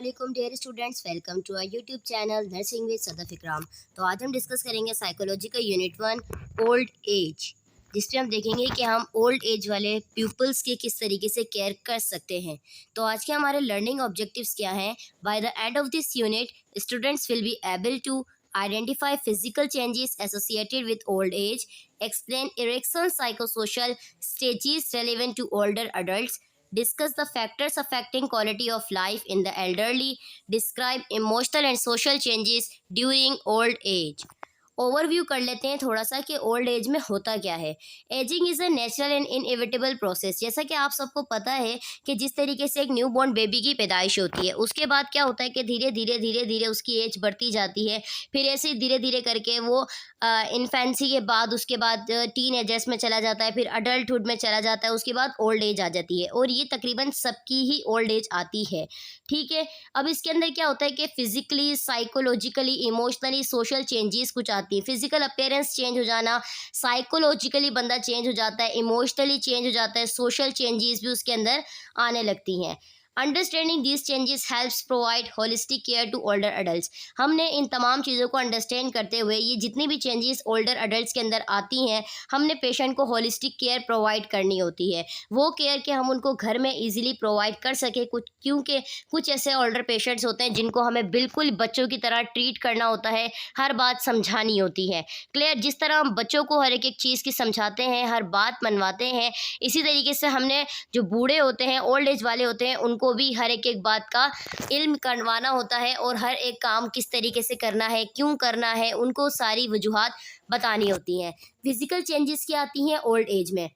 वालेकुम dear students, welcome to our YouTube channel nursing with Sadaf Ikram. तो आज हम डिस्कस करेंगे साइकोलॉजिकल यूनिट 1 ओल्ड एज, जिसपे हम देखेंगे कि हम ओल्ड एज वाले पीपल्स की किस तरीके से केयर कर सकते हैं। तो आज के हमारे लर्निंग ऑब्जेक्टिव्स क्या हैं? By the end of this unit students will be able to identify physical changes associated with old age, explain Erickson's psychosocial stages relevant to older adults, discuss the factors affecting quality of life in the elderly, describe emotional and social changes during old age। Overview कर लेते हैं थोड़ा सा कि old age में होता क्या है। Ageing is a natural and inevitable process. जैसा कि आप सबको पता है कि जिस तरीके से एक न्यू बॉर्न बेबी की पैदाइश होती है, उसके बाद क्या होता है कि धीरे धीरे धीरे धीरे उसकी एज बढ़ती जाती है। फिर ऐसे धीरे धीरे करके वो इन्फेंसी के बाद उसके बाद टीन एजर्स में चला जाता है, फिर अडल्टहुड में चला जाता है, उसके बाद ओल्ड एज आ जाती है। और ये तकरीबन सबकी ही ओल्ड एज आती है, ठीक है। अब इसके अंदर क्या होता है कि physically, psychologically, emotionally, social changes कुछ आती है। फिजिकल अपीयरेंस चेंज हो जाना, साइकोलॉजिकली बंदा चेंज हो जाता है, इमोशनली चेंज हो जाता है, सोशल चेंजेस भी उसके अंदर आने लगती हैं। Understanding these changes helps provide holistic care to older adults. हमने इन तमाम चीज़ों को अंडरस्टैंड करते हुए ये जितनी भी चेंजेस ओल्डर अडल्ट्स के अंदर आती हैं, हमने पेशेंट को होलिस्टिक केयर प्रोवाइड करनी होती है। वो केयर के हम उनको घर में इजीली प्रोवाइड कर सके क्योंकि कुछ ऐसे ओल्डर पेशेंट्स होते हैं जिनको हमें बिल्कुल बच्चों की तरह ट्रीट करना होता है, हर बात समझानी होती है। क्लियर? जिस तरह हम बच्चों को हर एक चीज़ की समझाते हैं, हर बात मनवाते हैं, इसी तरीके से हमने जो बूढ़े होते हैं, ओल्ड एज वाले होते हैं, उनको भी हर एक बात का इल्म करवाना होता है और हर एक काम किस तरीके से करना है, क्यों करना है, उनको सारी वजूहात बतानी होती हैं। फिजिकल चेंजेस क्या आती हैं ओल्ड एज में?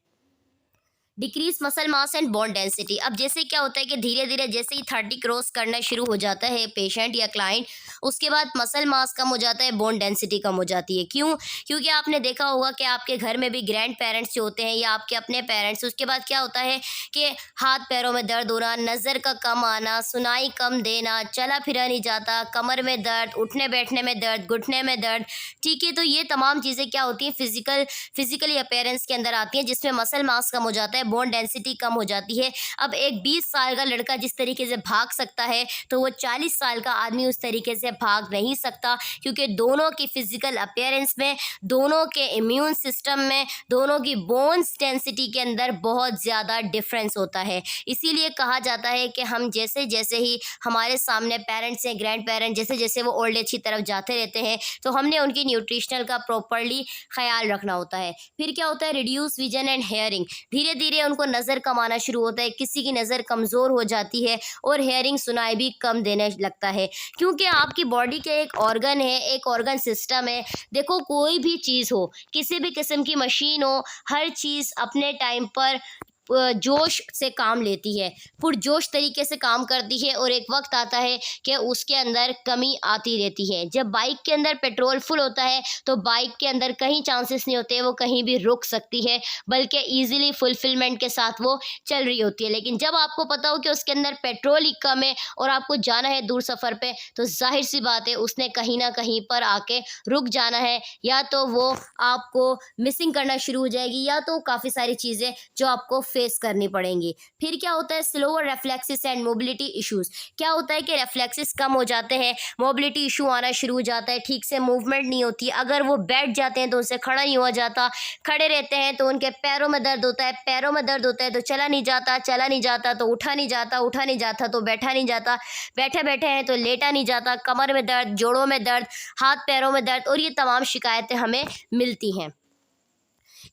Decrease muscle mass and bone density. अब जैसे क्या होता है कि धीरे धीरे जैसे ही 30 क्रॉस करना शुरू हो जाता है पेशेंट या क्लाइंट, उसके बाद मसल मास कम हो जाता है, बोन डेंसिटी कम हो जाती है। क्यों? क्योंकि आपने देखा होगा कि आपके घर में भी ग्रैंड पेरेंट्स जो होते हैं या आपके अपने पेरेंट्स, उसके बाद क्या होता है कि हाथ पैरों में दर्द होना, नज़र का कम आना, सुनाई कम देना, चला फिरा नहीं जाता, कमर में दर्द, उठने बैठने में दर्द, घुटने में दर्द, ठीक है। तो ये तमाम चीज़ें क्या होती हैं, फिजिकली अपीयरेंस के अंदर आती हैं, जिसमें मसल मास कम हो जाता है, बोन डेंसिटी कम हो जाती है। अब एक 20 साल का लड़का जिस तरीके से भाग सकता है, तो वो 40 साल का आदमी उस तरीके से भाग नहीं सकता, क्योंकि दोनों की फिजिकल अपीयरेंस में, दोनों के इम्यून सिस्टम में, दोनों की बोन्स डेंसिटी के अंदर बहुत ज़्यादा डिफरेंस होता है। इसीलिए कहा जाता है कि हम जैसे जैसे ही हमारे सामने पेरेंट्स हैं, ग्रैंड पेरेंट्स, जैसे जैसे वो ओल्ड एज की तरफ जाते रहते हैं, तो हमने उनकी न्यूट्रिशनल का प्रॉपरली ख्याल रखना होता है। फिर क्या होता है, रिड्यूस विजन एंड हेयरिंग। धीरे धीरे उनको नज़र कम आना शुरू होता है, किसी की नज़र कमज़ोर हो जाती है और हेयरिंग, सुनाई भी कम देने लगता है, क्योंकि आपकी बॉडी के एक ऑर्गन है, एक ऑर्गन सिस्टम है। देखो, कोई भी चीज़ हो, किसी भी किस्म की मशीन हो, हर चीज़ अपने टाइम पर जोश से काम लेती है, पुरजोश तरीके से काम करती है, और एक वक्त आता है कि उसके अंदर कमी आती रहती है। जब बाइक के अंदर पेट्रोल फुल होता है तो बाइक के अंदर कहीं चांसेस नहीं होते वो कहीं भी रुक सकती है, बल्कि ईजिली फुलफिलमेंट के साथ वो चल रही होती है। लेकिन जब आपको पता हो कि उसके अंदर पेट्रोल ही कम है और आपको जाना है दूर सफ़र पे, तो जाहिर सी बात है उसने कहीं ना कहीं पर आके रुक जाना है, या तो वो आपको मिसिंग करना शुरू हो जाएगी, या तो काफ़ी सारी चीज़ें जो आपको फेस करनी पड़ेंगी। फिर क्या होता है, स्लोअर रेफ्लेक्सेस एंड मोबिलिटी इश्यूज। क्या होता है कि रेफ्लेक्सेस कम हो जाते हैं, मोबिलिटी इशू आना शुरू हो जाता है, ठीक से मूवमेंट नहीं होती। अगर वो बैठ जाते हैं तो उनसे खड़ा नहीं हुआ जाता, खड़े रहते हैं तो उनके पैरों में दर्द होता है, पैरों में दर्द होता है तो चला नहीं जाता, चला नहीं जाता तो उठा नहीं जाता, उठा नहीं जाता तो बैठा नहीं जाता, बैठे बैठे हैं तो लेटा नहीं जाता, कमर में दर्द, जोड़ों में दर्द, हाथ पैरों में दर्द, और ये तमाम शिकायतें हमें मिलती हैं।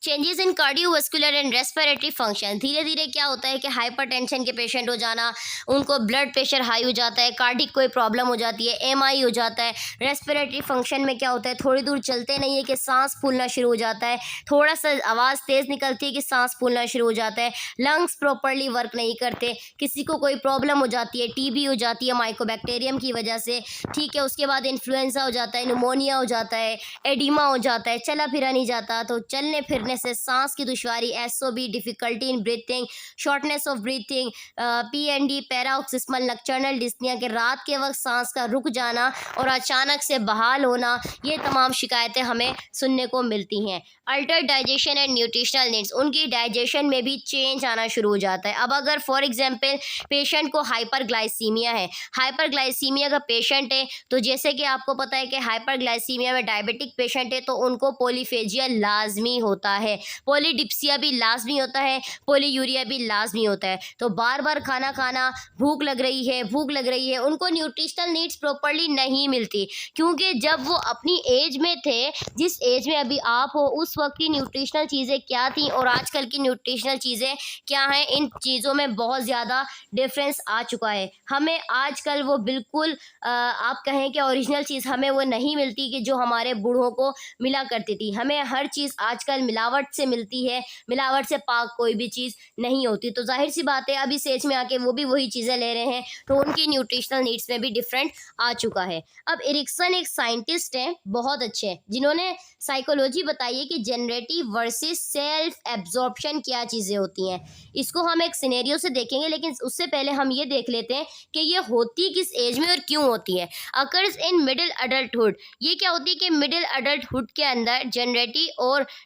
Changes in cardiovascular and respiratory function. धीरे धीरे क्या होता है कि हाइपरटेंशन के पेशेंट हो जाना, उनको ब्लड प्रेशर हाई हो जाता है, कार्डिक कोई प्रॉब्लम हो जाती है, एमआई हो जाता है। रेस्पिरेटरी फंक्शन में क्या होता है, थोड़ी दूर चलते नहीं है कि सांस फूलना शुरू हो जाता है, थोड़ा सा आवाज़ तेज़ निकलती है कि सांस फूलना शुरू हो जाता है, लंग्स प्रॉपरली वर्क नहीं करते, किसी को कोई प्रॉब्लम हो जाती है, टीबी हो जाती है माइकोबैक्टीरियम की वजह से, ठीक है। उसके बाद इन्फ्लुएंजा हो जाता है, न्यूमोनिया हो जाता है, एडिमा हो जाता है, चला फिरा नहीं जाता, तो चलने फिरने वीकनेसेस, सांस की दुश्वारी, SOB, difficulty in breathing, shortness of breathing, PND, paroxysmal nocturnal dyspnea के रात के वक्त सांस का रुक जाना और अचानक से बहाल होना, ये तमाम शिकायतें हमें सुनने को मिलती हैं। Alter digestion and nutritional needs, उनकी डाइजेशन में भी चेंज आना शुरू हो जाता है। अब अगर फॉर एग्जांपल पेशेंट को हाइपरग्लाइसीमिया है, हाइपरग्लाइसीमिया का पेशेंट है, तो जैसे कि आपको पता है कि हाइपरग्लाइसीमिया में डायबिटिक पेशेंट है तो उनको पॉलीफेजिया लाजमी होता है, पॉलीडिप्सिया भी लाजमी होता है, पॉलीयूरिया भी लाजमी होता है। तो बार बार खाना खाना, भूख लग रही है, उनको न्यूट्रिशनल नीड्स प्रॉपर्ली नहीं मिलती, क्योंकि जब वो अपनी एज में थे, जिस एज में अभी आप हो, उस वक्त की न्यूट्रिशनल चीज़ें क्या थी और आजकल की न्यूट्रिशनल चीज़ें क्या हैं, इन चीज़ों में बहुत ज़्यादा डिफरेंस आ चुका है। हमें आजकल वो बिल्कुल आप कहें कि ओरिजिनल चीज़ हमें वो नहीं मिलती कि जो हमारे बूढ़ों को मिला करती थी। हमें हर चीज़ आजकल मिलावट से मिलती है, मिलावट से पाक कोई भी चीज़ नहीं होती। तो जाहिर सी बात है अब इस एज में आके वो भी वही चीज़ें ले रहे हैं, तो उनकी न्यूट्रिशनल नीड्स में भी डिफरेंट आ चुका है। अब एरिक्सन एक साइंटिस्ट हैं, बहुत अच्छे, जिन्होंने साइकोलॉजी बताई है कि जनरेटिव वर्सेस सेल्फ एब्जॉर्प्शन क्या चीज़ें होती हैं। इसको हम एक सिनेरियो से देखेंगे, लेकिन उससे पहले हम ये देख लेते हैं कि ये होती किस एज में और क्यों होती है। अकर्स इन मिडिल अडल्टहुड, ये क्या होती है कि मिडिल अडल्टहुड के अंदर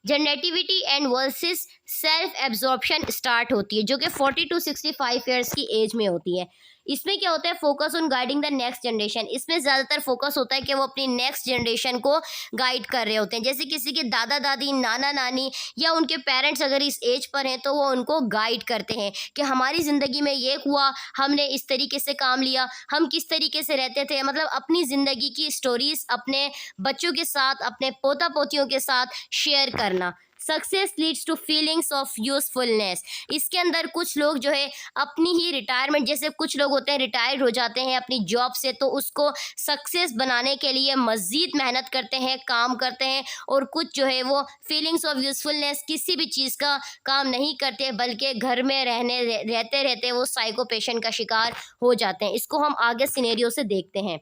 generativity and versus self absorption start होती है, जो कि 40 to 65 ईयर्स की एज में होती है। इसमें क्या होता है, focus on guiding the next generation, इसमें ज़्यादातर फोकस होता है कि वो अपनी नेक्स्ट जनरेशन को गाइड कर रहे होते हैं। जैसे किसी के दादा दादी, नाना नानी या उनके पेरेंट्स अगर इस एज पर हैं तो वो उनको गाइड करते हैं कि हमारी ज़िंदगी में ये हुआ, हमने इस तरीके से काम लिया, हम किस तरीके से रहते थे, मतलब अपनी ज़िंदगी की स्टोरीज़ अपने बच्चों के साथ, अपने पोता पोतियों के साथ शेयर करना। Success leads to feelings of usefulness, इसके अंदर कुछ लोग जो है अपनी ही रिटायरमेंट, जैसे कुछ लोग होते हैं रिटायर हो जाते हैं अपनी जॉब से, तो उसको सक्सेस बनाने के लिए मज़ीद मेहनत करते हैं, काम करते हैं, और कुछ जो है वो फीलिंग्स ऑफ यूजफुलनेस किसी भी चीज़ का काम नहीं करते, बल्कि घर में रहते रहते वो साइकोपेशन का शिकार हो जाते हैं। इसको हम आगे सिनेरियो से देखते हैं।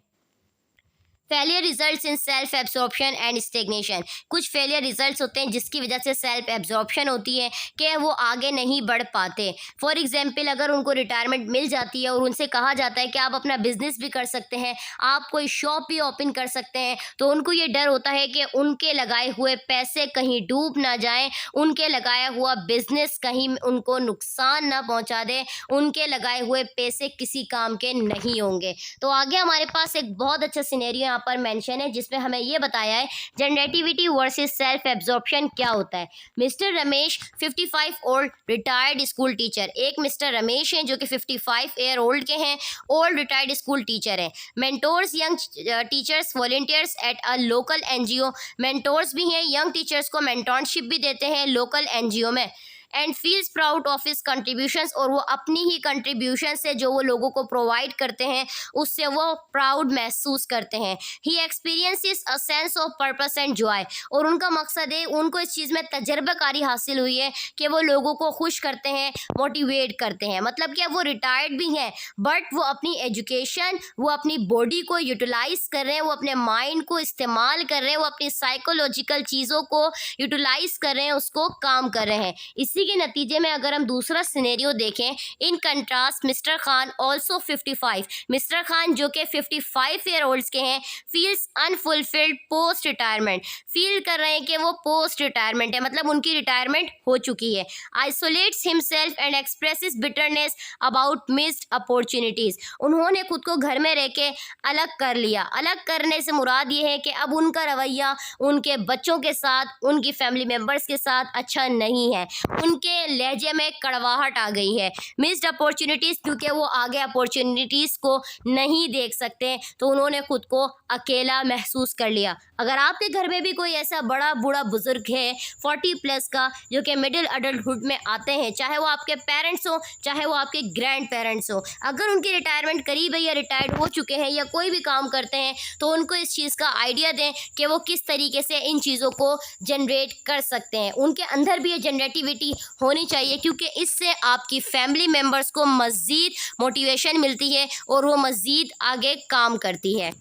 Failure results in self absorption and stagnation, कुछ फेलियर रिजल्ट्स होते हैं जिसकी वजह से सेल्फ एब्जॉर्प्शन होती है कि वो आगे नहीं बढ़ पाते। फॉर एग्जांपल अगर उनको रिटायरमेंट मिल जाती है और उनसे कहा जाता है कि आप अपना बिजनेस भी कर सकते हैं, आप कोई शॉप भी ओपन कर सकते हैं, तो उनको ये डर होता है कि उनके लगाए हुए पैसे कहीं डूब ना जाएं, उनके लगाया हुआ बिजनेस कहीं उनको नुकसान ना पहुंचा दे, उनके लगाए हुए पैसे किसी काम के नहीं होंगे। तो आगे हमारे पास एक बहुत अच्छा सिनेरियो यहाँ पर मेंशन है जिसमें हमें ये बताया है जनरेटिविटी वर्सेस सेल्फ एब्जॉर्प्शन क्या होता है। Mister Ramesh 55 old retired school teacher, एक मिस्टर रमेश हैं जो कि 55 ईयर ओल्ड के हैं, ओल्ड रिटायर्ड स्कूल टीचर हैं। Mentors young teachers volunteers at a local NGO, mentors भी हैं, यंग टीचर्स को मेंटोरशिप भी देते हैं लोकल एनजीओ में। And feels proud of his contributions, और वो अपनी ही कंट्रीब्यूशन से जो वो लोगों को प्रोवाइड करते हैं उससे वो प्राउड महसूस करते हैं। He experiences a sense of purpose and joy, और उनका मकसद है, उनको इस चीज़ में तजर्बाकारी हासिल हुई है कि वो लोगों को खुश करते हैं, मोटिवेट करते हैं। मतलब कि वो रिटायर्ड भी हैं बट वो अपनी एजुकेशन, वो अपनी बॉडी को यूटिलाइज कर रहे हैं, वो अपने माइंड को इस्तेमाल कर रहे हैं, वो अपनी साइकोलॉजिकल चीज़ों को यूटिलाइज कर रहे हैं, उसको काम कर रहे हैं। इसी के नतीजे में अगर हम दूसरा सिनेरियो देखें, in contrast mister Khan also 55, mister Khan जो कि 55 ईयर ओल्ड्स के हैं, feels unfulfilled post retirement, feel कर रहे हैं कि वो पोस्ट रिटायरमेंट है, मतलब उनकी रिटायरमेंट हो चुकी है। Isolates himself and expresses bitterness about missed opportunities, उन्होंने खुद को घर में रह के अलग कर लिया। अलग करने से मुराद ये है कि अब उनका रवैया उनके बच्चों के साथ, उनकी फैमिली मेम्बर्स के साथ अच्छा नहीं है, उनके लहजे में कड़वाहट आ गई है। मिस्ड अपॉर्चुनिटीज़, क्योंकि वो आगे अपॉर्चुनिटीज़ को नहीं देख सकते, तो उन्होंने खुद को अकेला महसूस कर लिया। अगर आपके घर में भी कोई ऐसा बड़ा बूढ़ा बुजुर्ग है 40 प्लस का, जो कि मिडिल अडल्टहुड में आते हैं, चाहे वो आपके पेरेंट्स हो, चाहे वो आपके ग्रैंड पेरेंट्स हो, अगर उनकी रिटायरमेंट करीब है या रिटायर्ड हो चुके हैं या कोई भी काम करते हैं, तो उनको इस चीज़ का आइडिया दें कि वो किस तरीके से इन चीज़ों को जनरेट कर सकते हैं। उनके अंदर भी ये जनरेटिविटी होनी चाहिए, क्योंकि इससे आपकी फैमिली मेम्बर्स को मज़ीद मोटिवेशन मिलती है और वो मज़ीद आगे काम करती है।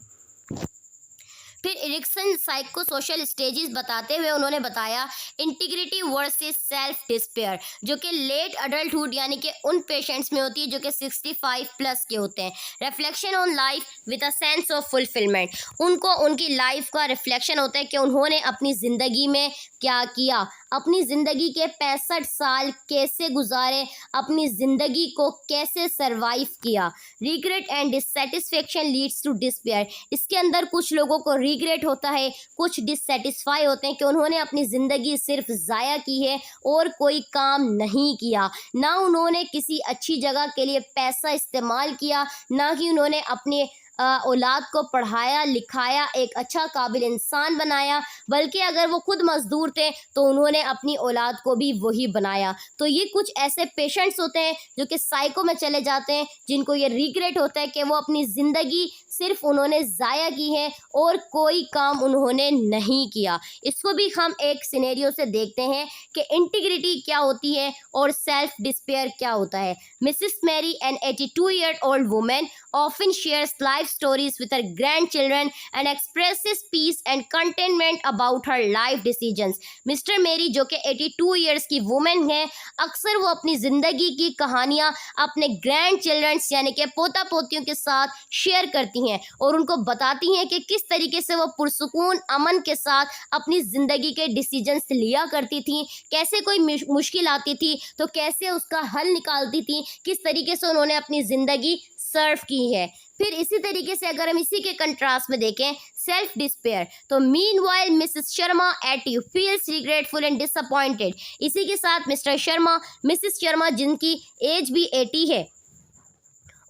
फिर एरिक्सन साइको सोशल स्टेजेस बताते हुए उन्होंने बताया इंटीग्रिटी वर्सेस सेल्फ डिस्पेयर, जो कि लेट अडल्टहुड यानी कि उन पेशेंट्स में होती है जो कि 65 प्लस के होते हैं। Reflection on life with a sense of fulfilment, उनको उनकी लाइफ का रिफ्लेक्शन होता है कि उन्होंने अपनी ज़िंदगी में क्या किया, अपनी ज़िंदगी के 65 साल कैसे गुजारे, अपनी ज़िंदगी को कैसे सरवाइव किया। Regret and dissatisfaction leads to despair, इसके अंदर कुछ लोगों को रिग्रेट होता है, कुछ डिससेटिस्फाई होते हैं कि उन्होंने अपनी ज़िंदगी सिर्फ ज़ाया की है और कोई काम नहीं किया, ना उन्होंने किसी अच्छी जगह के लिए पैसा इस्तेमाल किया, ना कि उन्होंने अपने औलाद को पढ़ाया लिखाया, एक अच्छा काबिल इंसान बनाया, बल्कि अगर वो खुद मज़दूर थे तो उन्होंने अपनी औलाद को भी वही बनाया। तो ये कुछ ऐसे पेशेंट्स होते हैं जो कि साइको में चले जाते हैं, जिनको ये रिग्रेट होता है कि वो अपनी ज़िंदगी सिर्फ उन्होंने ज़ाया की है और कोई काम उन्होंने नहीं किया। इसको भी हम एक सिनेरियो से देखते हैं कि इंटीग्रिटी क्या होती है और सेल्फ डिस्पेयर क्या होता है। Mrs Mary, an 82-year-old woman, often shares life stories with her grandchildren and expresses peace and contentment about her life decisions. Mister मेरी जो कि 82 ईयर्स की वुमेन है, अक्सर वो अपनी ज़िंदगी की कहानियाँ अपने ग्रैंड चिल्ड्रंस यानी कि पोता पोतियों के साथ शेयर करती हैं और उनको बताती हैं कि किस तरीके से वो पुरसुकून अमन के साथ अपनी ज़िंदगी के डिसीजंस लिया करती थी, कैसे कोई मुश्किल आती थी तो कैसे उसका हल निकालती थी, किस तरीके से उन्होंने अपनी ज़िंदगी सर्व की है। फिर इसी तरीके से अगर हम इसी के कंट्रास्ट में देखें सेल्फ डिस्पेयर, तो meanwhile Mrs Sharma at you feels regretful and disappointed, इसी के साथ मिस्टर शर्मा, मिसेस शर्मा जिनकी एज भी 80 है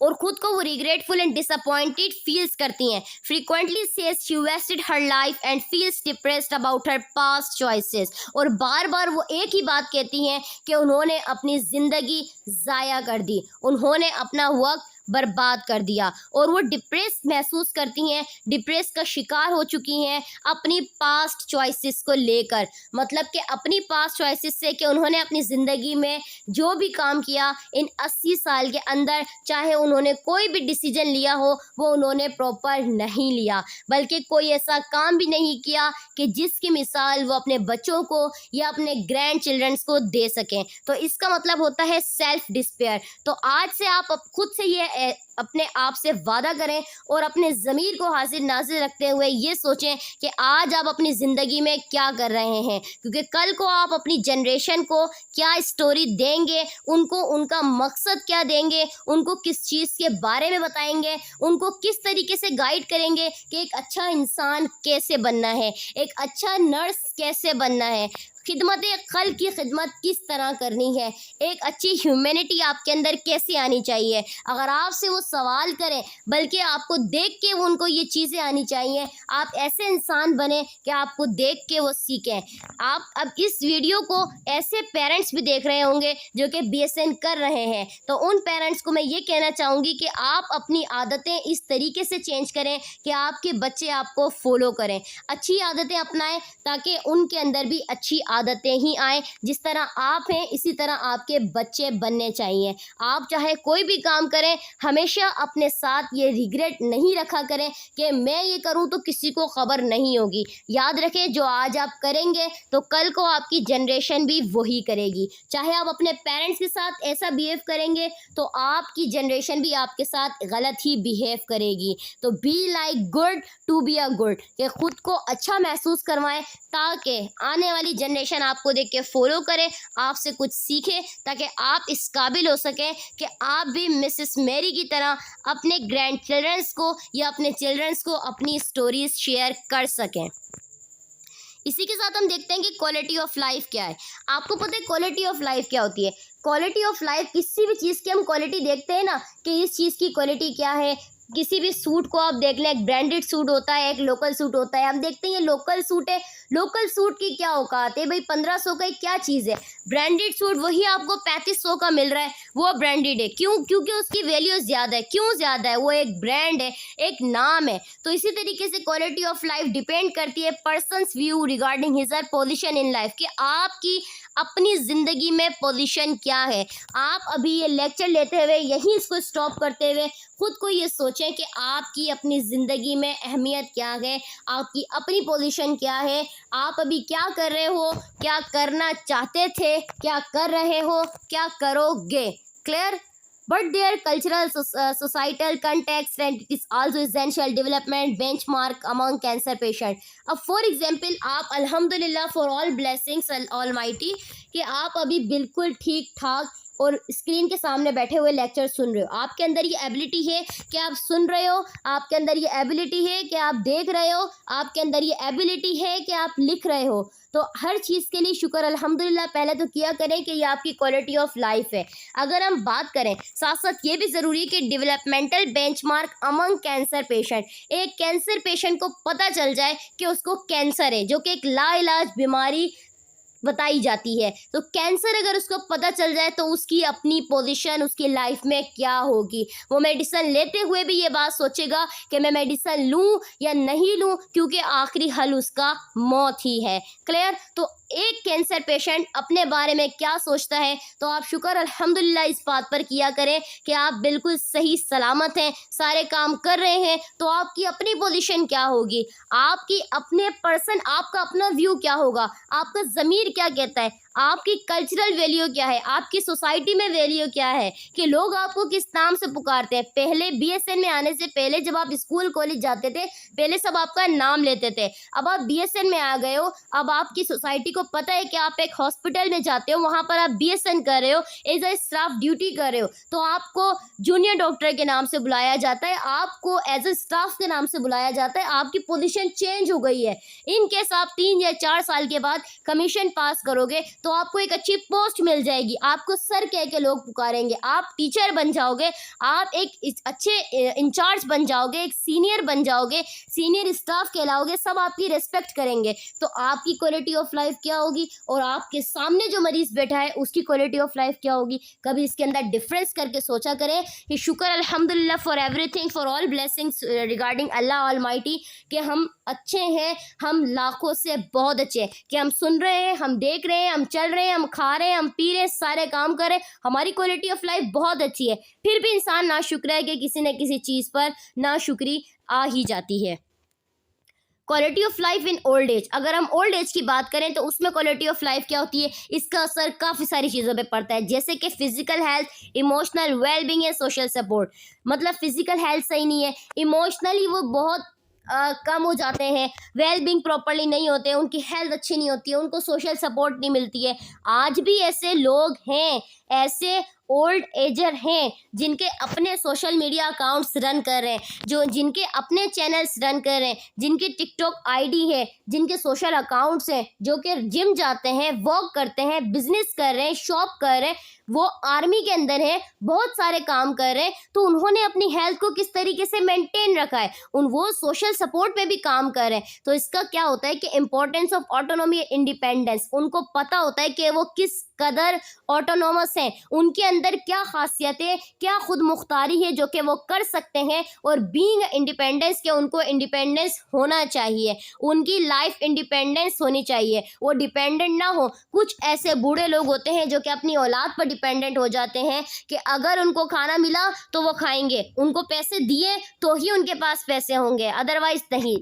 और खुद को वो रिग्रेटफुल एंड डिसअपॉइंटेड फील्स करती हैं। Frequently says she wasted her life and feels depressed about her past choices, और बार बार वो एक ही बात कहती हैं कि उन्होंने अपनी ज़िंदगी ज़ाया कर दी, उन्होंने अपना वक्त बर्बाद कर दिया और वो डिप्रेस महसूस करती हैं, डिप्रेस का शिकार हो चुकी हैं अपनी पास्ट चॉइसेस को लेकर। मतलब कि अपनी पास्ट चॉइसेस से कि उन्होंने अपनी ज़िंदगी में जो भी काम किया इन 80 साल के अंदर, चाहे उन्होंने कोई भी डिसीजन लिया हो वो उन्होंने प्रॉपर नहीं लिया, बल्कि कोई ऐसा काम भी नहीं किया कि जिसकी मिसाल वो अपने बच्चों को या अपने ग्रैंड चिल्ड्रंस को दे सकें। तो इसका मतलब होता है सेल्फ डिस्पेयर। तो आज से आप खुद से ये अपने आप से वादा करें और अपने ज़मीर को हाजिर नाजिर रखते हुए ये सोचें कि आज आप अपनी ज़िंदगी में क्या कर रहे हैं, क्योंकि कल को आप अपनी जनरेशन को क्या स्टोरी देंगे, उनको उनका मकसद क्या देंगे, उनको किस चीज़ के बारे में बताएंगे, उनको किस तरीके से गाइड करेंगे कि एक अच्छा इंसान कैसे बनना है, एक अच्छा नर्स कैसे बनना है, खिदमत खल की खिदमत किस तरह करनी है, एक अच्छी ह्यूमैनिटी आपके अंदर कैसे आनी चाहिए। अगर आपसे वो सवाल करें, बल्कि आपको देख के वो उनको ये चीज़ें आनी चाहिए, आप ऐसे इंसान बने कि आपको देख के वो सीखें। आप अब इस वीडियो को ऐसे पेरेंट्स भी देख रहे होंगे जो कि BSN कर रहे हैं, तो उन पेरेंट्स को मैं ये कहना चाहूँगी कि आप अपनी आदतें इस तरीके से चेंज करें कि आपके बच्चे आपको फॉलो करें, अच्छी आदतें अपनाएं ताकि उनके अंदर भी अच्छी आदतें ही आए। जिस तरह आप हैं इसी तरह आपके बच्चे बनने चाहिए। आप चाहे कोई भी काम करें, हमेशा अपने साथ ये रिग्रेट नहीं रखा करें कि मैं ये करूं तो किसी को खबर नहीं होगी। याद रखें, जो आज आप करेंगे तो कल को आपकी जनरेशन भी वही करेगी। चाहे आप अपने पेरेंट्स के साथ ऐसा बिहेव करेंगे तो आपकी जनरेशन भी आपके साथ गलत ही बिहेव करेगी। तो be like good to be a good, कि खुद को अच्छा महसूस करवाएं ताकि आने वाली जनरेशन आपको देख के फॉलो करे, आपसे कुछ सीखे, ताकि आप इस काबिल हो सकें कि आप भी मिसेस मैरी की तरह अपने ग्रैंड चिल्ड्रंस को या अपने चिल्ड्रंस को अपनी स्टोरीज शेयर कर सकें। इसी के साथ हम देखते हैं कि क्वालिटी ऑफ लाइफ क्या है। आपको पता है क्वालिटी ऑफ लाइफ क्या होती है? क्वालिटी ऑफ लाइफ, किसी भी चीज़ की हम क्वालिटी देखते हैं ना कि इस चीज़ की क्वालिटी क्या है। किसी भी सूट को आप देख लें, एक ब्रांडेड सूट होता है, एक लोकल सूट होता है। हम देखते हैं ये लोकल सूट है, लोकल सूट की क्या औकात है भाई, 1500 का क्या चीज़ है। ब्रांडेड सूट वही आपको 3500 का मिल रहा है, वो ब्रांडेड है। क्यों? क्योंकि उसकी वैल्यू ज़्यादा है। क्यों ज़्यादा है? वो एक ब्रांड है, एक नाम है। तो इसी तरीके से क्वालिटी ऑफ लाइफ डिपेंड करती है पर्सनस व्यू रिगार्डिंग हिज और पोजीशन इन लाइफ, कि आपकी अपनी ज़िंदगी में पोजीशन क्या है। आप अभी ये लेक्चर लेते हुए यहीं इसको स्टॉप करते हुए खुद को ये सोचें कि आपकी अपनी ज़िंदगी में अहमियत क्या है, आपकी अपनी पोजीशन क्या है, आप अभी क्या कर रहे हो, क्या करना चाहते थे, क्या कर रहे हो, क्या करोगे। Clear? But their cultural, societal context, and it is also essential development benchmark among cancer patient. अब for example आप अल्हम्दुलिल्लाह for all blessings almighty कि आप अभी बिल्कुल ठीक ठाक और स्क्रीन के सामने बैठे हुए लेक्चर सुन रहे हो। आपके अंदर ये एबिलिटी है कि आप सुन रहे हो, आपके अंदर ये एबिलिटी है कि आप देख रहे हो, आपके अंदर ये एबिलिटी है कि आप लिख रहे हो। तो हर चीज़ के लिए शुक्र अल्हम्दुलिल्लाह पहले तो किया करें कि ये आपकी क्वालिटी ऑफ लाइफ है। अगर हम बात करें साथ साथ ये भी ज़रूरी है कि developmental benchmark among cancer patient, एक कैंसर पेशेंट को पता चल जाए कि उसको कैंसर है, जो कि एक लाइलाज बीमारी बताई जाती है। तो कैंसर अगर उसको पता चल जाए तो उसकी अपनी पोजीशन उसकी लाइफ में क्या होगी। वो मेडिसिन लेते हुए भी ये बात सोचेगा कि मैं मेडिसिन लूँ या नहीं लूँ, क्योंकि आखिरी हल उसका मौत ही है। क्लियर? तो एक कैंसर पेशेंट अपने बारे में क्या सोचता है, तो आप शुक्र अल्हम्दुलिल्लाह इस बात पर किया करें कि आप बिल्कुल सही सलामत हैं, सारे काम कर रहे हैं। तो आपकी अपनी पोजीशन क्या होगी, आपकी अपने पर्सन, आपका अपना व्यू क्या होगा, आपका ज़मीर क्या कहता है, आपकी कल्चरल वैल्यू क्या है, आपकी सोसाइटी में वैल्यू क्या है, कि लोग आपको किस नाम से पुकारते हैं। पहले बीएसएन में आने से पहले जब आप स्कूल कॉलेज जाते थे, पहले सब आपका नाम लेते थे। अब आप बीएसएन में आ गए हो, अब आपकी सोसाइटी को पता है कि आप एक हॉस्पिटल में जाते हो, वहाँ पर आप बीएसएन कर रहे हो, एज अ स्टाफ ड्यूटी कर रहे हो, तो आपको जूनियर डॉक्टर के नाम से बुलाया जाता है, आपको एज अ स्टाफ के नाम से बुलाया जाता है। आपकी पोजीशन चेंज हो गई है। इन केस आप 3 या 4 साल के बाद कमीशन पास करोगे तो आपको एक अच्छी पोस्ट मिल जाएगी, आपको सर कह के लोग पुकारेंगे, आप टीचर बन जाओगे, आप एक अच्छे इंचार्ज बन जाओगे, एक सीनियर बन जाओगे, सीनियर स्टाफ कहलाओगे, सब आपकी रिस्पेक्ट करेंगे। तो आपकी क्वालिटी ऑफ लाइफ क्या होगी और आपके सामने जो मरीज बैठा है उसकी क्वालिटी ऑफ लाइफ क्या होगी। कभी इसके अंदर डिफरेंस करके सोचा करें कि शुक्र अल्हम्दुलिल्लाह for everything, for all blessings regarding Allah almighty, कि हम अच्छे हैं, हम लाखों से बहुत अच्छे हैं, कि हम सुन रहे हैं, हम देख रहे हैं, हम चल रहे हैं, हम खा रहे हैं, हम पी रहे हैं, सारे काम कर रहे हैं, हमारी क्वालिटी ऑफ लाइफ बहुत अच्छी है। फिर भी इंसान नाशुक्र है कि किसी न किसी चीज़ पर नाशुक्री आ ही जाती है। Quality of life in old age, अगर हम ओल्ड एज की बात करें तो उसमें क्वालिटी ऑफ लाइफ क्या होती है, इसका असर काफ़ी सारी चीज़ों पे पड़ता है, जैसे कि physical health, emotional wellbeing and social support. मतलब फिजिकल हेल्थ सही नहीं है, इमोशनली वो बहुत कम हो जाते हैं, वेल बींग प्रॉपरली नहीं होते हैं, उनकी हेल्थ अच्छी नहीं होती है, उनको सोशल सपोर्ट नहीं मिलती है। आज भी ऐसे लोग हैं, ऐसे ओल्ड एजर हैं जिनके अपने सोशल मीडिया अकाउंट्स रन कर रहे हैं, जो जिनके अपने चैनल्स रन कर रहे हैं, जिनकी टिकटॉक आईडी है, जिनके सोशल अकाउंट्स हैं, जो कि जिम जाते हैं, वॉक करते हैं, बिजनेस कर रहे हैं, शॉप कर रहे हैं, वो आर्मी के अंदर है, बहुत सारे काम कर रहे हैं। तो उन्होंने अपनी हेल्थ को किस तरीके से मेंटेन रखा है, वो सोशल सपोर्ट में भी काम कर रहे हैं। तो इसका क्या होता है कि इम्पोर्टेंस ऑफ ऑटोनॉमी इंडिपेंडेंस, उनको पता होता है कि वो किस कदर ऑटोनोमस हैं, उनके अंदर क्या खासियतें, क्या खुद मुख्तारी है जो कि वो कर सकते हैं, और बीइंग इंडिपेंडेंस के उनको इंडिपेंडेंस होना चाहिए, उनकी लाइफ इंडिपेंडेंस होनी चाहिए, वो डिपेंडेंट ना हो। कुछ ऐसे बूढ़े लोग होते हैं जो कि अपनी औलाद पर डिपेंडेंट हो जाते हैं कि अगर उनको खाना मिला तो वो खाएंगे, उनको पैसे दिए तो ही उनके पास पैसे होंगे, अदरवाइज नहीं।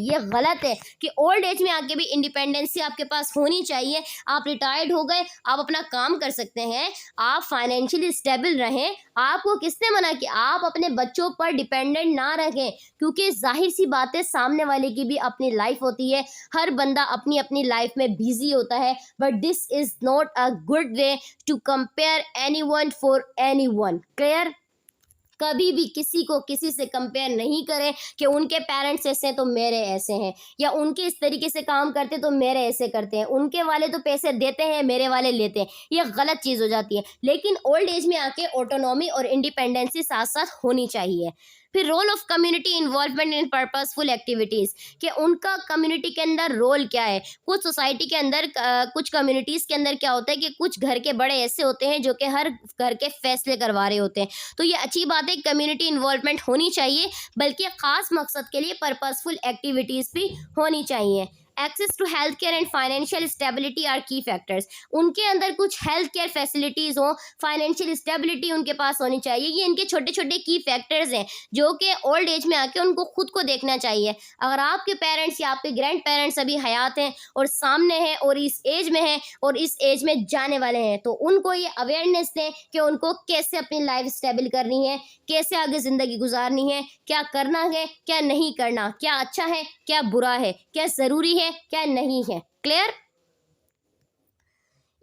ये गलत है कि ओल्ड एज में आके भी इंडिपेंडेंसी आपके पास होनी चाहिए। आप रिटायर्ड हो गए, आप अपना काम कर सकते हैं, आप फाइनेंशियली स्टेबल रहें। आपको किसने मना किया, आप अपने बच्चों पर डिपेंडेंट ना रहें, क्योंकि जाहिर सी बात है सामने वाले की भी अपनी लाइफ होती है, हर बंदा अपनी अपनी लाइफ में बिजी होता है। But this is not a good way to compare anyone for anyone. Clear? कभी भी किसी को किसी से कंपेयर नहीं करें कि उनके पेरेंट्स ऐसे हैं तो मेरे ऐसे हैं, या उनके इस तरीके से काम करते तो मेरे ऐसे करते हैं, उनके वाले तो पैसे देते हैं मेरे वाले लेते हैं। ये गलत चीज़ हो जाती है। लेकिन ओल्ड एज में आके ऑटोनॉमी और इंडिपेंडेंसी साथ साथ होनी चाहिए। फिर role of community involvement in purposeful activities, कि उनका कम्युनिटी के अंदर रोल क्या है। कुछ सोसाइटी के अंदर कुछ कम्युनिटीज़ के अंदर क्या होता है कि कुछ घर के बड़े ऐसे होते हैं जो कि हर घर के फैसले करवा रहे होते हैं, तो ये अच्छी बात है, कम्युनिटी इन्वॉल्वमेंट होनी चाहिए, बल्कि ख़ास मकसद के लिए पर्पसफुल एक्टिविटीज़ भी होनी चाहिए। Access to health care and financial stability are key factors, उनके अंदर कुछ हेल्थ केयर फैसिलिटीज़ हो, फाइनेंशियल स्टेबिलिटी उनके पास होनी चाहिए। ये इनके छोटे छोटे की फैक्टर्स हैं जो कि ओल्ड एज में आके उनको खुद को देखना चाहिए। अगर आपके पेरेंट्स या आपके ग्रैंड पेरेंट्स अभी हयात हैं और सामने हैं और इस एज में हैं और इस एज में जाने वाले हैं, तो उनको ये अवेयरनेस दें कि उनको कैसे अपनी लाइफ स्टेबल करनी है, कैसे आगे ज़िंदगी गुजारनी है, क्या करना है, क्या नहीं करना, क्या अच्छा है, क्या बुरा है, क्या ज़रूरी है, क्या नहीं है। Clear?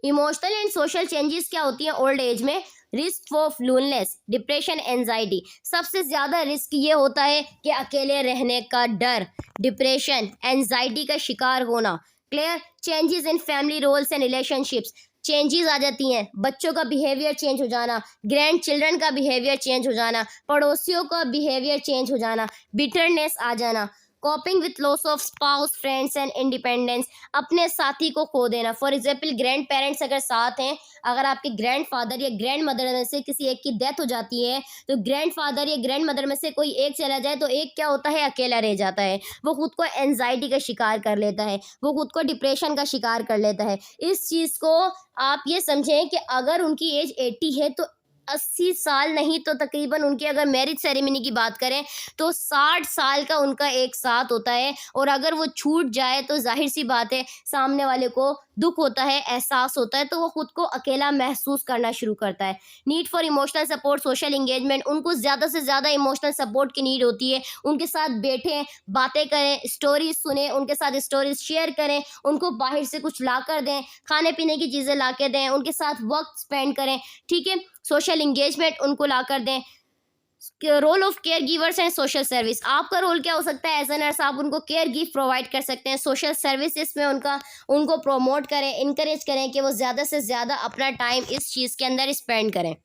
Emotional and social changes क्या होती हैं ओल्ड एज में? Risk of loneliness, depression, anxiety. सबसे ज़्यादा रिस्क ये होता है कि अकेले रहने का डर, डिप्रेशन, एंजाइटी का शिकार होना। Clear? Changes in family roles and relationships, changes आ जाती हैं, बच्चों का बिहेवियर चेंज हो जाना, ग्रैंड चिल्ड्रन का बिहेवियर चेंज हो जाना, पड़ोसियों का बिहेवियर चेंज हो जाना, बिटरनेस आ जाना। कॉपिंग with loss of spouse, friends and independence, अपने साथी को खो देना। फॉर एग्जाम्पल, ग्रैंड पेरेंट्स अगर साथ हैं, अगर आपके ग्रैंड फादर या ग्रैंड मदर में से किसी एक की डेथ हो जाती है, तो ग्रैंड फादर या ग्रैंड मदर में से कोई एक चला जाए तो एक क्या होता है, अकेला रह जाता है। वो खुद को एंजाइटी का शिकार कर लेता है, वो खुद को डिप्रेशन का शिकार कर लेता है। इस चीज़ को आप ये समझें कि अगर उनकी एज 80 है तो 80 साल नहीं तो तकरीबन उनकी, अगर मैरिज सेरेमनी की बात करें तो 60 साल का उनका एक साथ होता है, और अगर वो छूट जाए तो जाहिर सी बात है सामने वाले को दुख होता है, एहसास होता है, तो वो खुद को अकेला महसूस करना शुरू करता है। Need for emotional support, social engagement, उनको ज़्यादा से ज़्यादा इमोशनल सपोर्ट की नीड होती है। उनके साथ बैठें, बातें करें, स्टोरीज सुने, उनके साथ स्टोरीज शेयर करें, उनको बाहर से कुछ ला कर दें, खाने पीने की चीज़ें ला के दें, उनके साथ वक्त स्पेंड करें। ठीक है, सोशल इंगेजमेंट उनको ला कर दें। Role of caregivers and social service, आपका रोल क्या हो सकता है एज ए नर्स? आप उनको केयर गिफ्ट प्रोवाइड कर सकते हैं। सोशल सर्विसेज में उनको प्रोमोट करें, इंकरेज करें कि वो ज़्यादा से ज़्यादा अपना टाइम इस चीज़ के अंदर स्पेंड करें।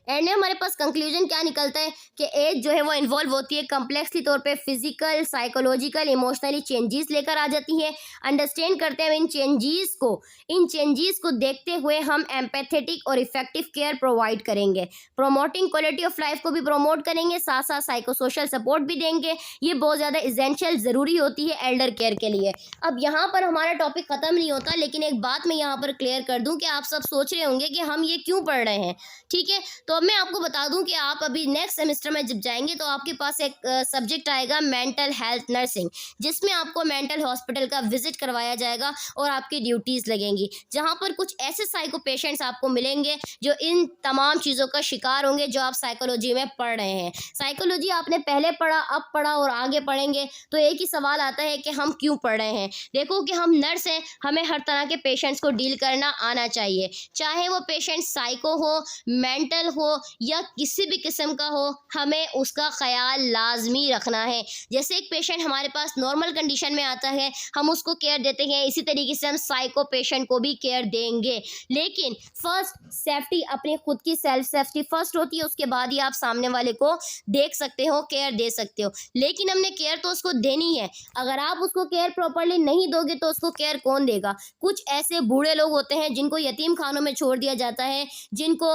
एंड में हमारे पास कंक्लूजन क्या निकलता है कि एज जो है वो इन्वॉल्व होती है कम्प्लेक्सली तौर पे फिजिकल, साइकोलॉजिकल, इमोशनली चेंजेस लेकर आ जाती है। अंडरस्टैंड करते हैं इन चेंजेस को देखते हुए हम एम्पैथेटिक और इफेक्टिव केयर प्रोवाइड करेंगे। प्रोमोटिंग क्वालिटी ऑफ लाइफ को भी प्रोमोट करेंगे, साथ साथ साइको सोशल सपोर्ट भी देंगे। ये बहुत ज़्यादा इसेंशियल ज़रूरी होती है एल्डर केयर के लिए। अब यहाँ पर हमारा टॉपिक ख़त्म नहीं होता, लेकिन एक बात मैं यहाँ पर क्लियर कर दूँ कि आप सब सोच रहे होंगे कि हम ये क्यों पढ़ रहे हैं। ठीक है, तो अब मैं आपको बता दूं कि आप अभी नेक्स्ट सेमेस्टर में जब जाएंगे तो आपके पास एक सब्जेक्ट आएगा मेंटल हेल्थ नर्सिंग, जिसमें आपको मेंटल हॉस्पिटल का विजिट करवाया जाएगा और आपकी ड्यूटीज़ लगेंगी, जहां पर कुछ ऐसे साइको पेशेंट्स आपको मिलेंगे जो इन तमाम चीज़ों का शिकार होंगे जो आप साइकोलॉजी में पढ़ रहे हैं। साइकोलॉजी आपने पहले पढ़ा, अब पढ़ा और आगे पढ़ेंगे, तो एक ही सवाल आता है कि हम क्यों पढ़ रहे हैं। देखो कि हम नर्स हैं, हमें हर तरह के पेशेंट्स को डील करना आना चाहिए, चाहे वो पेशेंट साइको हो, मेंटल हो या किसी भी किस्म का हो, हमें उसका ख्याल लाजमी रखना है। जैसे एक पेशेंट हमारे पास नॉर्मल कंडीशन में आता है, हम उसको केयर देते हैं, इसी तरीके से हम साइको पेशेंट को भी केयर देंगे। लेकिन फर्स्ट सेफ्टी, अपनी खुद की सेल्फ सेफ्टी फर्स्ट होती है, उसके बाद ही आप सामने वाले को देख सकते हो, केयर दे सकते हो। लेकिन हमने केयर तो उसको देनी है, अगर आप उसको केयर प्रॉपरली नहीं दोगे तो उसको केयर कौन देगा। कुछ ऐसे बूढ़े लोग होते हैं जिनको यतीम खानों में छोड़ दिया जाता है, जिनको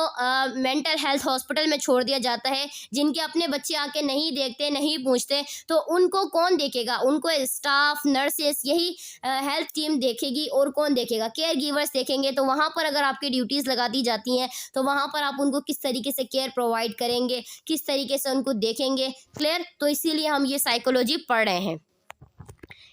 मेंटल हेल्थ हॉस्पिटल में छोड़ दिया जाता है, जिनके अपने बच्चे आके नहीं देखते, नहीं पूछते, तो उनको कौन देखेगा? उनको स्टाफ, नर्सेस, यही हेल्थ टीम देखेगी। और कौन देखेगा? केयर गिवर्स देखेंगे। तो वहाँ पर अगर आपकी ड्यूटीज़ लगा दी जाती हैं तो वहाँ पर आप उनको किस तरीके से केयर प्रोवाइड करेंगे, किस तरीके से उनको देखेंगे। क्लियर? तो इसीलिए हम ये साइकोलॉजी पढ़ रहे हैं।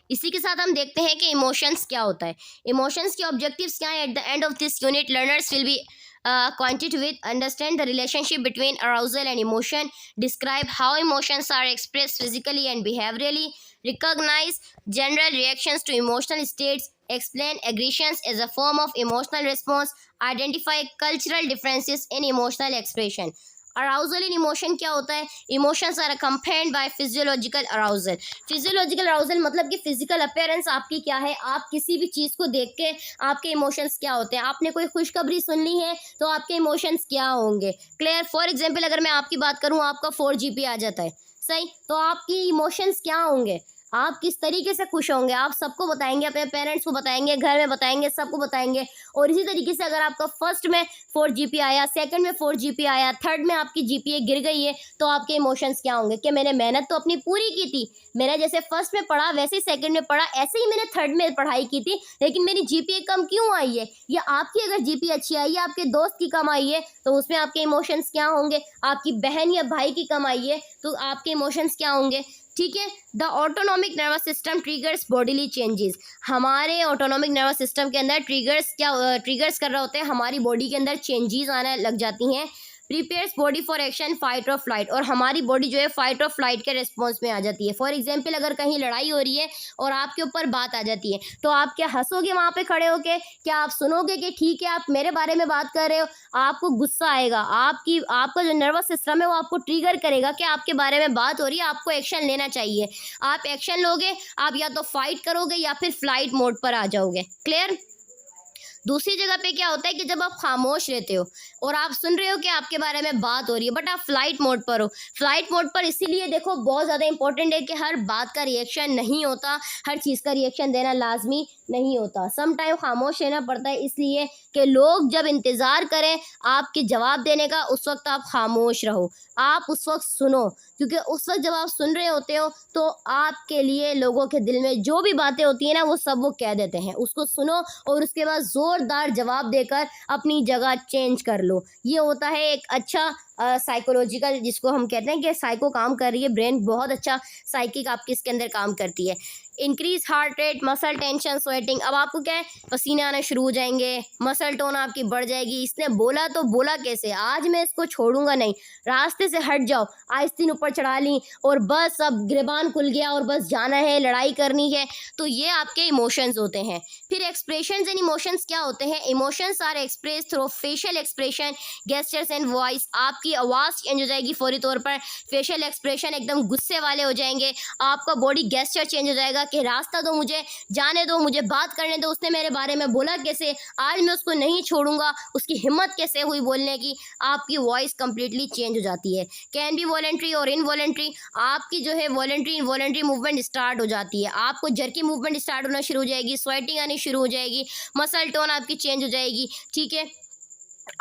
इसी के साथ हम देखते हैं कि इमोशंस क्या होता है। इमोशंस के ऑब्जेक्टिव्स क्या हैं? At the end of this unit learners will be acquainted with, understand the relationship between arousal and emotion, describe how emotions are expressed physically and behaviorally, recognize general reactions to emotional states, explain aggressions as a form of emotional response, identify cultural differences in emotional expression. Arousal in emotion क्या होता है? Emotions are accompanied by physiological arousal. Physiological arousal मतलब कि physical appearance आपकी क्या है, आप किसी भी चीज़ को देख के आपके इमोशंस क्या होते हैं। आपने कोई खुशखबरी सुन ली है तो आपके इमोशंस क्या होंगे? क्लियर? फॉर एग्जाम्पल अगर मैं आपकी बात करूँ, आपका 4 GB आ जाता है, सही, तो आपकी इमोशंस क्या होंगे? आप किस तरीके से खुश होंगे? आप सबको बताएंगे, अपने पेरेंट्स को बताएंगे, घर में बताएंगे, सबको बताएंगे। और इसी तरीके से अगर आपका फर्स्ट में 4 GB आया, सेकंड में 4 GB आया, थर्ड में आपकी GPA गिर गई है, तो आपके इमोशंस क्या होंगे कि मैंने मेहनत तो अपनी पूरी की थी, मैंने जैसे फर्स्ट में पढ़ा वैसे ही सेकंड में पढ़ा, ऐसे ही मैंने थर्ड में पढ़ाई की थी, लेकिन मेरी GPA कम क्यों आई है? या आपकी अगर GPA अच्छी आई है, आपके दोस्त की कम आई है, तो उसमें आपके इमोशंस क्या होंगे? आपकी बहन या भाई की कम आई है तो आपके इमोशंस क्या होंगे? ठीक है। The autonomic nervous system triggers bodily changes. हमारे ऑटोनॉमिक नर्वस सिस्टम के अंदर ट्रिगर्स कर रहे होते हैं, हमारी बॉडी के अंदर चेंजेस आने लग जाती हैं। Prepares body for action, fight और फ्लाइट, और हमारी बॉडी जो है फाइट और फ्लाइट के रिस्पॉन्स में आ जाती है। फॉर एग्जाम्पल अगर कहीं लड़ाई हो रही है और आपके ऊपर बात आ जाती है, तो आप क्या हंसोगे वहाँ पे खड़े होके? क्या आप सुनोगे कि ठीक है आप मेरे बारे में बात कर रहे हो? आपको गुस्सा आएगा, आपका जो नर्वस सिस्टम है वो आपको ट्रिगर करेगा कि आपके बारे में बात हो रही है, आपको एक्शन लेना चाहिए। आप एक्शन लोगे, आप या तो फाइट करोगे या फिर फ्लाइट मोड पर आ जाओगे। क्लियर? दूसरी जगह पे क्या होता है कि जब आप खामोश रहते हो और आप सुन रहे हो कि आपके बारे में बात हो रही है, बट आप फ्लाइट मोड पर हो। फ्लाइट मोड पर इसीलिए देखो बहुत ज़्यादा इंपॉर्टेंट है कि हर बात का रिएक्शन नहीं होता, हर चीज़ का रिएक्शन देना लाजमी नहीं होता। सम टाइम खामोश रहना पड़ता है, इसलिए कि लोग जब इंतज़ार करें आपके जवाब देने का, उस वक्त आप खामोश रहो, आप उस वक्त सुनो, क्योंकि उस वक्त जब आप सुन रहे होते हो तो आपके लिए लोगों के दिल में जो भी बातें होती हैं ना, वो सब वो कह देते हैं। उसको सुनो और उसके बाद ज़ोरदार जवाब देकर अपनी जगह चेंज कर लो। ये होता है एक अच्छा साइकोलॉजिकल, जिसको हम कहते हैं कि साइको काम कर रही है, ब्रेन बहुत अच्छा साइकिक आपकी इसके अंदर काम करती है। Increase heart rate, muscle tension, sweating. अब आपको क्या है, पसीने आने शुरू हो जाएंगे, मसल टोन आपकी बढ़ जाएगी। इसने बोला तो बोला कैसे, आज मैं इसको छोड़ूंगा नहीं, रास्ते से हट जाओ, आहिस्तीन ऊपर चढ़ा ली और बस अब गिरबान खुल गया और बस जाना है, लड़ाई करनी है। तो ये आपके इमोशंस होते हैं। फिर एक्सप्रेशंस एंड इमोशंस क्या होते हैं? Emotions are express through facial expression, gestures and voice. आपकी आवाज़ चेंज हो जाएगी फौरी तौर पर, फेशियल एक्सप्रेशन एकदम गुस्से वाले हो जाएंगे, आपका बॉडी गेस्चर चेंज हो जाएगा कि रास्ता दो मुझे, जाने दो, मुझे बात करने दो, उसने मेरे बारे में बोला कैसे, आज मैं उसको नहीं छोड़ूंगा, उसकी हिम्मत कैसे हुई बोलने की। आपकी वॉइस कंप्लीटली चेंज हो जाती है। कैन बी वॉलेंट्री और इनवॉलेंट्री। आपकी जो है वॉलेंट्री इनवॉलेंट्री मूवमेंट स्टार्ट हो जाती है, आपको जर्की मूवमेंट स्टार्ट होना शुरू हो जाएगी, स्वेटिंग आनी शुरू हो जाएगी, मसल टोन आपकी चेंज हो जाएगी। ठीक है।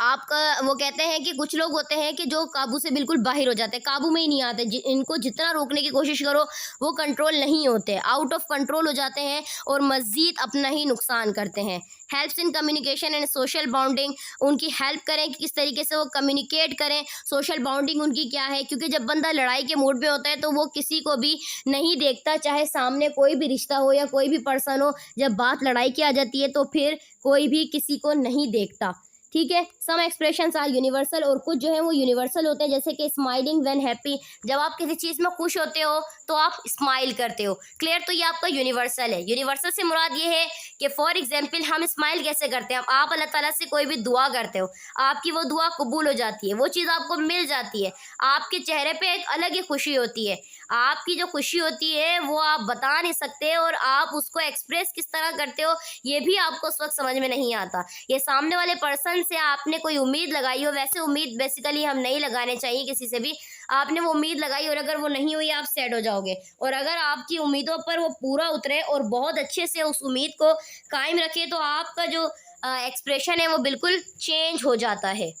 आपका वो कहते हैं कि कुछ लोग होते हैं कि जो काबू से बिल्कुल बाहर हो जाते हैं, काबू में ही नहीं आते, इनको जितना रोकने की कोशिश करो वो कंट्रोल नहीं होते, आउट ऑफ कंट्रोल हो जाते हैं और मज़ीद अपना ही नुकसान करते हैं। Helps in communication and social bounding. उनकी हेल्प करें कि किस तरीके से वो कम्युनिकेट करें, सोशल बाउंडिंग उनकी क्या है, क्योंकि जब बंदा लड़ाई के मूड में होता है तो वो किसी को भी नहीं देखता, चाहे सामने कोई भी रिश्ता हो या कोई भी पर्सन हो, जब बात लड़ाई की आ जाती है तो फिर कोई भी किसी को नहीं देखता। ठीक है। सम एक्सप्रेशंस आर यूनिवर्सल, और कुछ जो है वो यूनिवर्सल होते हैं, जैसे कि स्माइलिंग व्हेन हैप्पी। जब आप किसी चीज़ में खुश होते हो तो आप स्माइल करते हो। क्लियर? तो ये आपका यूनिवर्सल है। यूनिवर्सल से मुराद ये है कि फॉर एग्जांपल हम स्माइल कैसे करते हैं, आप अल्लाह ताला से कोई भी दुआ करते हो, आपकी वो दुआ कबूल हो जाती है, वो चीज़ आपको मिल जाती है, आपके चेहरे पे एक अलग ही खुशी होती है। आपकी जो खुशी होती है वो आप बता नहीं सकते, और आप उसको एक्सप्रेस किस तरह करते हो ये भी आपको उस वक्त समझ में नहीं आता। ये सामने वाले पर्सन से आपने कोई उम्मीद लगाई हो, वैसे उम्मीद बेसिकली हम नहीं लगाने चाहिए किसी से भी। आपने वो उम्मीद लगाई और अगर वो नहीं हुई आप सैड हो जाओगे, और अगर आपकी उम्मीदों पर वो पूरा उतरे और बहुत अच्छे से उस उम्मीद को कायम रखे तो आपका जो एक्सप्रेशन है वो बिल्कुल चेंज हो जाता है।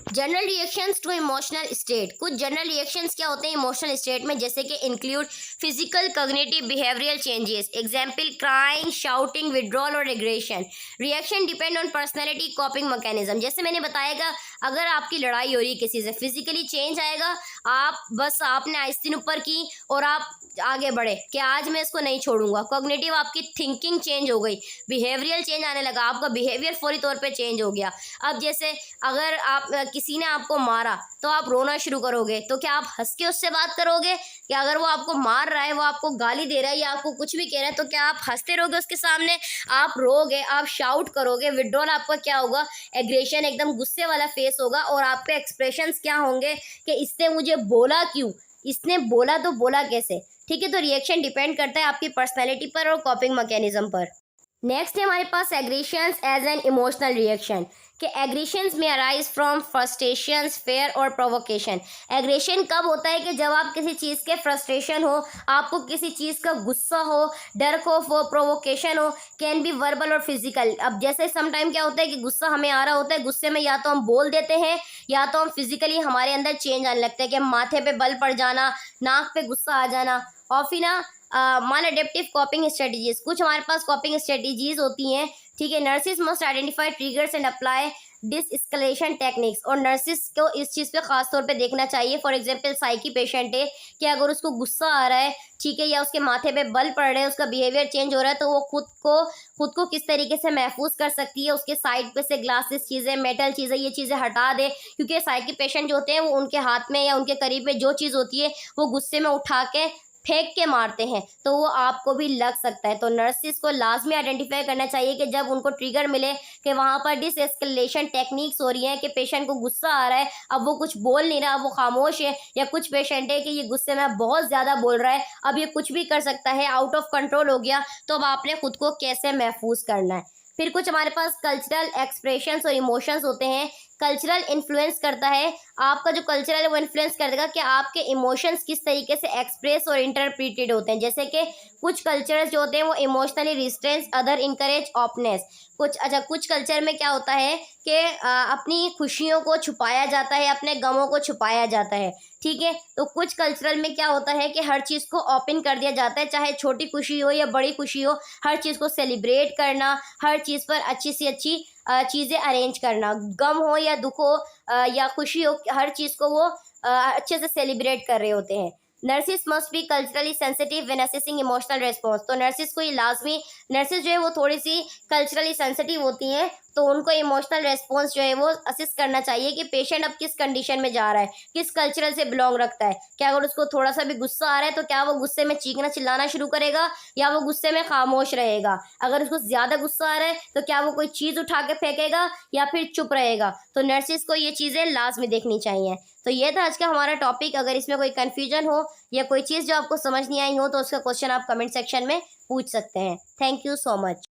General reactions to emotional state. कुछ जनरल रिएक्शंस क्या होते हैं इमोशनल स्टेट में, जैसे कि include physical, cognitive, behavioural changes. Example crying, shouting, withdrawal और aggression. Reaction depend on personality, coping mechanism. जैसे मैंने बताया, अगर आपकी लड़ाई हो रही है किसी से, फिजिकली चेंज आएगा, आपने आहिस्तीन ऊपर की और आप आगे बढ़े कि आज मैं इसको नहीं छोड़ूंगा। कॉग्निटिव, आपकी थिंकिंग चेंज हो गई, बिहेवियरल चेंज आने लगा, आपका बिहेवियर फौरी तौर पे चेंज हो गया। अब जैसे अगर आप किसी ने आपको मारा तो आप रोना शुरू करोगे, तो क्या आप हंस के उससे बात करोगे? या अगर वो आपको मार रहा है, वो आपको गाली दे रहा है या आपको कुछ भी कह रहा है, तो क्या आप हंसते रहोगे उसके सामने? आप रोगे, आप शाउट करोगे। विड्रॉल आपका क्या होगा? एग्रेशन, एकदम गुस्से वाला फेस होगा और आपके एक्सप्रेशंस क्या होंगे कि इसने मुझे बोला क्यों, इसने बोला तो बोला कैसे। ठीक है, तो रिएक्शन डिपेंड करता है आपकी पर्सनैलिटी पर और कॉपिंग मैकेनिज्म पर। नेक्स्ट है हमारे पास aggressions as an emotional reaction, कि एग्रेशंस में अराइज फ्रॉम फ्रस्ट्रेशंस, फेयर और प्रोवोकेशन। एग्रेशन कब होता है? कि जब आप किसी चीज़ के फ्रस्ट्रेशन हो, आपको किसी चीज़ का गुस्सा हो, डर खौफ हो, प्रोवोकेशन हो, कैन बी वर्बल और फिजिकल। अब जैसे समटाइम क्या होता है कि गुस्सा हमें आ रहा होता है, गुस्से में या तो हम बोल देते हैं या तो हम फिजिकली हमारे अंदर चेंज आने लगता है, कि माथे पे बल पड़ जाना, नाक पे गुस्सा आ जाना। और फिर ना मालएडेप्टिव कॉपिंग स्ट्रेटजीज, कुछ हमारे पास कॉपिंग स्ट्रेटजीज होती हैं। ठीक है, nurses must identify triggers and apply deescalation techniques, और नर्सिस को इस चीज़ पे खास तौर पे देखना चाहिए। फॉर एग्जांपल साइकी पेशेंट है कि अगर उसको गुस्सा आ रहा है, ठीक है, या उसके माथे पे बल पड़ रहे हैं, उसका बिहेवियर चेंज हो रहा है, तो वो खुद को किस तरीके से महफूज कर सकती है। उसके साइड पे से ग्लासेस चीज़ें, मेटल चीज़ें, ये चीज़ें हटा दे, क्योंकि साइकी पेशेंट जो होते हैं वो उनके हाथ में या उनके करीब में जो चीज़ होती है वो गुस्से में उठा के फेंक के मारते हैं, तो वो आपको भी लग सकता है। तो नर्सिस को लाजमी आइडेंटिफाई करना चाहिए कि जब उनको ट्रिगर मिले कि वहाँ पर डिसएस्केलेशन टेक्निक्स हो रही हैं, कि पेशेंट को गुस्सा आ रहा है, अब वो कुछ बोल नहीं रहा, वो खामोश है, या कुछ पेशेंट है कि ये गुस्से में बहुत ज़्यादा बोल रहा है, अब ये कुछ भी कर सकता है, आउट ऑफ कंट्रोल हो गया, तो अब आपने खुद को कैसे महफूज करना है। फिर कुछ हमारे पास कल्चरल एक्सप्रेशंस और इमोशंस होते हैं। कल्चरल इन्फ्लुएंस करता है, आपका जो कल्चर है वो इन्फ्लुएंस करेगा कि आपके इमोशंस किस तरीके से एक्सप्रेस और इंटरप्रिटेड होते हैं। जैसे कि कुछ कल्चर्स जो होते हैं वो इमोशनली रिस्ट्रेंस, अदर इनकरेज ओपनेस। कुछ कल्चर में क्या होता है कि अपनी खुशियों को छुपाया जाता है, अपने गमों को छुपाया जाता है। ठीक है, तो कुछ कल्चरल में क्या होता है कि हर चीज़ को ओपन कर दिया जाता है, चाहे छोटी खुशी हो या बड़ी खुशी हो, हर चीज़ को सेलिब्रेट करना, हर चीज़ पर अच्छी से अच्छी चीज़ें अरेंज करना, गम हो या दुख हो या खुशी हो, हर चीज़ को वो अच्छे से सेलिब्रेट कर रहे होते हैं। Nurses must be culturally sensitive when assessing emotional response, तो नर्सिस को ये लाजमी, नर्सिस जो है वो थोड़ी सी कल्चरली सेंसिटिव होती हैं, तो उनको इमोशनल रेस्पॉन्स जो है वो असिस्ट करना चाहिए कि पेशेंट अब किस कंडीशन में जा रहा है, किस कल्चरल से बिलोंग रखता है। क्या अगर उसको थोड़ा सा भी गुस्सा आ रहा है तो क्या वो गुस्से में चीखना चिल्लाना शुरू करेगा या वो गुस्से में खामोश रहेगा? अगर उसको ज़्यादा गुस्सा आ रहा है तो क्या वो कोई चीज़ उठा के फेंकेगा या फिर चुप रहेगा? तो नर्सिस को ये चीज़ें लाजमी देखनी चाहिए। तो ये था आज का हमारा टॉपिक। अगर इसमें कोई कन्फ्यूजन हो या कोई चीज़ जो आपको समझ नहीं आई हो तो उसका क्वेश्चन आप कमेंट सेक्शन में पूछ सकते हैं। Thank you so much.